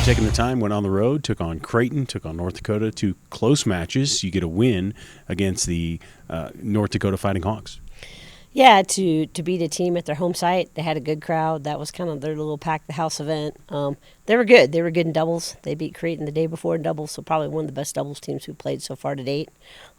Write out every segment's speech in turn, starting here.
taking the time, went on the road, took on Creighton, took on North Dakota, 2 close matches. You get a win against the North Dakota Fighting Hawks. Yeah, to beat a team at their home site. They had a good crowd. That was kind of their little pack the house event. They were good. They were good in doubles. They beat Creighton the day before in doubles, so probably one of the best doubles teams we've played so far to date.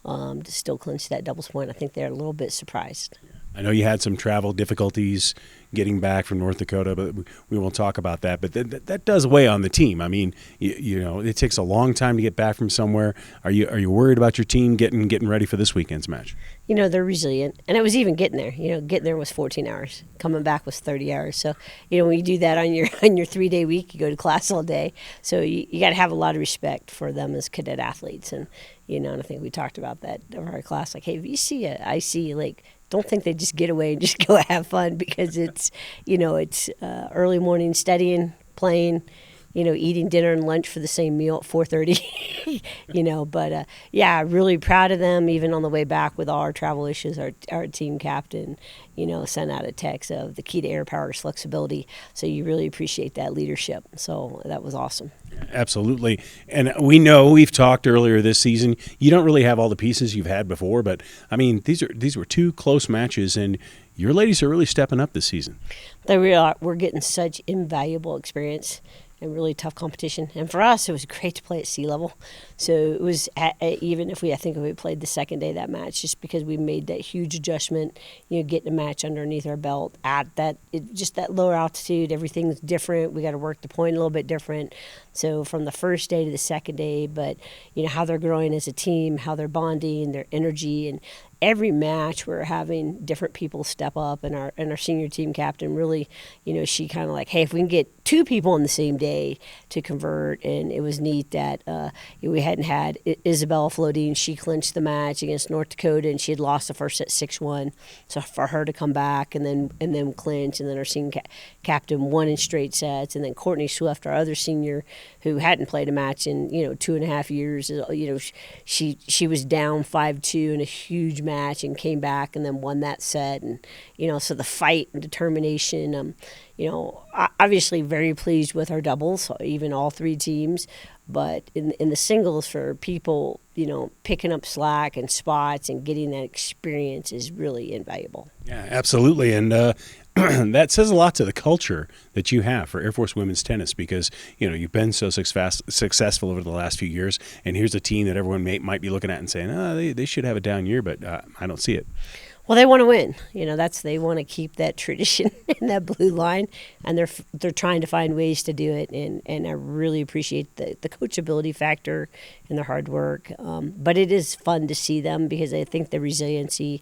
To still clinch that doubles point, I think they're a little bit surprised. I know you had some travel difficulties getting back from North Dakota, but we won't talk about that. But that does weigh on the team. I mean, you know, it takes a long time to get back from somewhere. Are you worried about your team getting ready for this weekend's match? You know, they're resilient. And it was even getting there. You know, getting there was 14 hours. Coming back was 30 hours. So, you know, when you do that on your 3-day week, you go to class all day. So you got to have a lot of respect for them as cadet athletes. And, you know, and I think we talked about that over our class. Like, hey, if you see an IC, like, don't think they just get away and just go have fun, because it's, you know, it's early morning studying, playing, you know, eating dinner and lunch for the same meal at 4:30, you know. But, yeah, really proud of them. Even on the way back with all our travel issues, our team captain, you know, sent out a text of the key to air power is flexibility. So you really appreciate that leadership. So that was awesome. Absolutely. And we know, we've talked earlier this season, you don't really have all the pieces you've had before, but I mean, these were 2 close matches, and your ladies are really stepping up this season. They really are. We're getting such invaluable experience and really tough competition. And for us, it was great to play at sea level. So it was, even if I think we played the second day of that match, just because we made that huge adjustment, you know, getting a match underneath our belt at just that lower altitude, everything's different. We got to work the point a little bit different. So from the first day to the second day, but, you know, how they're growing as a team, how they're bonding, their energy, and every match we're having different people step up, and our senior team captain really, you know, she kind of like, hey, if we can get 2 people on the same day to convert. And it was neat that we hadn't had Isabella Flodine. She clinched the match against North Dakota, and she had lost the first set 6-1. So for her to come back and then clinch, and then our senior captain won in straight sets, and then Courtney Swift, our other senior, who hadn't played a match in, you know, 2.5 years, you know, she was down 5-2 in a huge match and came back and then won that set. And, you know, so the fight and determination, you know, obviously very pleased with our doubles, even all 3 teams. But in the singles, for people, you know, picking up slack and spots and getting that experience is really invaluable. Yeah, absolutely. And that says a lot to the culture that you have for Air Force women's tennis, because, you know, you've been so successful over the last few years, and here's a team that everyone might be looking at and saying, oh, they should have a down year, but I don't see it. Well, they want to win. You know, they want to keep that tradition in that blue line, and they're trying to find ways to do it. And I really appreciate the coachability factor and their hard work. But it is fun to see them, because I think the resiliency,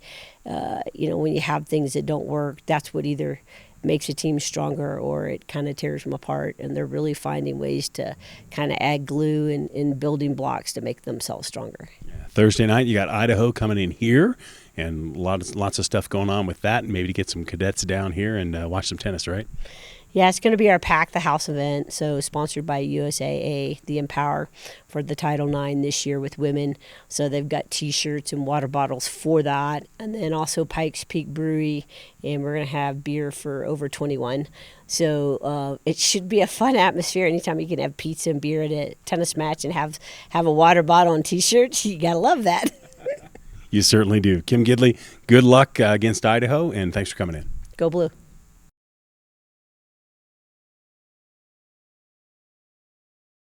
you know, when you have things that don't work, that's what either makes a team stronger or it kind of tears them apart. And they're really finding ways to kind of add glue and building blocks to make themselves stronger. Yeah. Thursday night, you got Idaho coming in here, and lots of stuff going on with that, and maybe to get some cadets down here and watch some tennis, right? Yeah, it's going to be our Pack the House event, so sponsored by USAA, the Empower, for the Title IX this year with women. So they've got T-shirts and water bottles for that, and then also Pikes Peak Brewery, and we're going to have beer for over 21. So it should be a fun atmosphere. Anytime you can have pizza and beer at a tennis match and have a water bottle and T-shirts, you got to love that. You certainly do. Kim Gidley, good luck against Idaho, and thanks for coming in. Go Blue.